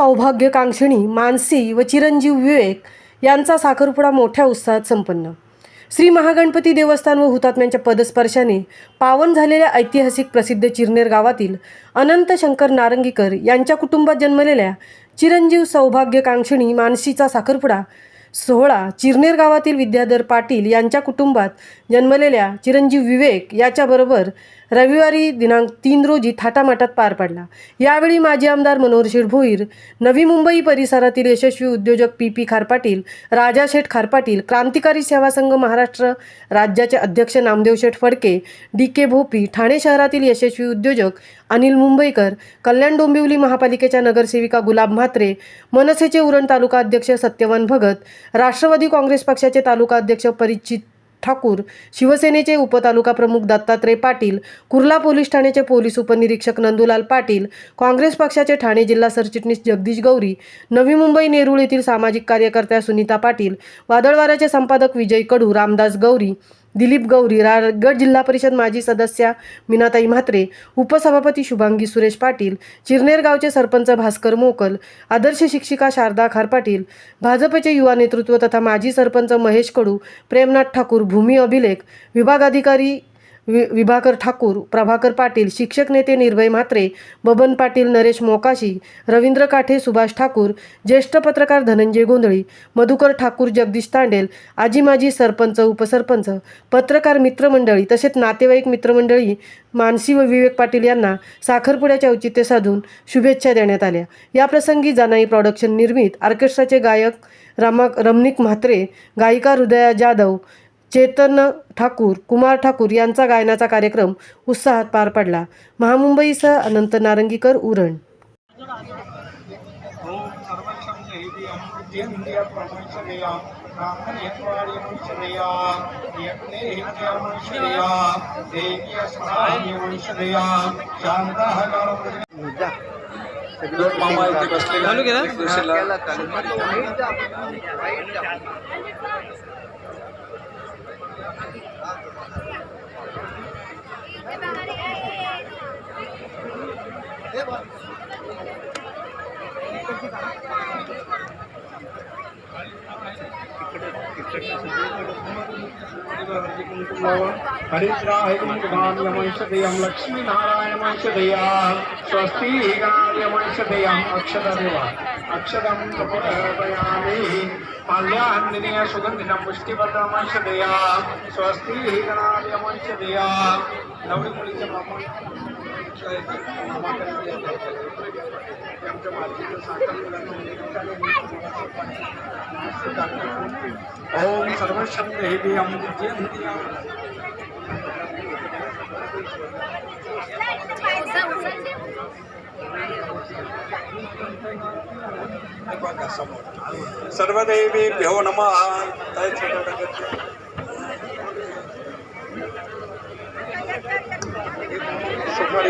सौभाग्यकांक्षिणी मानसी व चिरंजीव विवेक यांचा साखरपुडा मोठ्या उत्साहात संपन्न। श्री महागणपती देवस्थान व हुतात्म्यांच्या पदस्पर्शाने पावन झालेल्या ऐतिहासिक प्रसिद्ध चिरनेर गावातील अनंत शंकर नारंगीकर यांच्या कुटुंबात जन्मलेल्या चिरंजीव सौभाग्यकांक्षिणी मानसीचा साखरपुडा सोहळा चिरनेर गावातील विद्याधर पाटील यांच्या कुटुंबात जन्मलेल्या चिरंजीव विवेक याच्याबरोबर रविवारी दिनांक 3 रोजी थाटामाटात पार पडला। यावेळी माजी आमदार मनोहर शेठ भोईर, नवी मुंबई परिसरातील यशस्वी उद्योजक पी खारपाटील, राजा शेठ खारपाटील, क्रांतिकारी सेवा संघ महाराष्ट्र राज्याचे अध्यक्ष नामदेव शेठ फडके, DK भोपी, ठाणे शहरातील यशस्वी उद्योजक अनिल मुंबईकर, कल्याण डोंबिवली महापालिकेच्या नगरसेविका गुलाब म्हात्रे, मनसेचे उरण तालुका अध्यक्ष सत्यवान भगत, राष्ट्रवादी काँग्रेस पक्षाचे तालुका अध्यक्ष परिचित ठाकूर, शिवसेनेचे उपतालुका प्रमुख दत्तात्रय पाटील, कुर्ला पोलीस ठाण्याचे पोलीस उपनिरीक्षक नंदुलाल पाटील, काँग्रेस पक्षाचे ठाणे जिल्हा सरचिटणीस जगदीश गौरी, नवी मुंबई नेरूळ येथील सामाजिक कार्यकर्त्या सुनीता पाटील, वादळवाराचे संपादक विजय कडू, रामदास गौरी, दिलीप गौरी, रायगड जिल्हा परिषद माजी सदस्या मीनाताई म्हात्रे, उपसभापती शुभांगी सुरेश पाटील, चिरनेर गावचे सरपंच भास्कर मोकल, आदर्श शिक्षिका शारदा खारपाटील, भाजपचे युवा नेतृत्व तथा माजी सरपंच महेश कडू, प्रेमनाथ ठाकूर, भूमी अभिलेख विभागाधिकारी विभाकर ठाकूर, प्रभाकर पाटील, शिक्षक नेते निर्भय म्हात्रे, बबन पाटील, नरेश मोकाशी, रवींद्र काठे, सुभाष ठाकूर, ज्येष्ठ पत्रकार धनंजय गोंधळी, मधुकर ठाकूर, जगदीश तांडेल, आजी माजी सरपंच, उपसरपंच, पत्रकार मित्रमंडळी तसेच नातेवाईक मित्रमंडळी मानसी व विवेक पाटील यांना साखरपुड्याचे औचित्य साधून शुभेच्छा देण्यात आल्या। या प्रसंगी जानाई प्रोडक्शन निर्मित ऑर्केस्ट्राचे गायक रमणिक म्हात्रे, गायिका हृदया जाधव, चेतन ठाकूर, कुमार ठाकूर यांचा गायनाचा कार्यक्रम उत्साहात पार पडला। महामुंबईसह अनंत नारंगीकर, उरण। हरिद्रायमंशदेयं लक्ष्मीनारायणमंशदेयं स्वस्ति गणार्यमंशदेयं अक्षरदेवा अक्षरं प्रपूरयामि माल्यान्निनय सुगन्धिनं पुष्टिवर्धनमंशदेयं स्वस्ति गणार्यमंशदेयं नवरी मुलीचे ब्राह्मण ओम सर्वशक्तिं सर्वदेवीभ्यो नमः। सुखा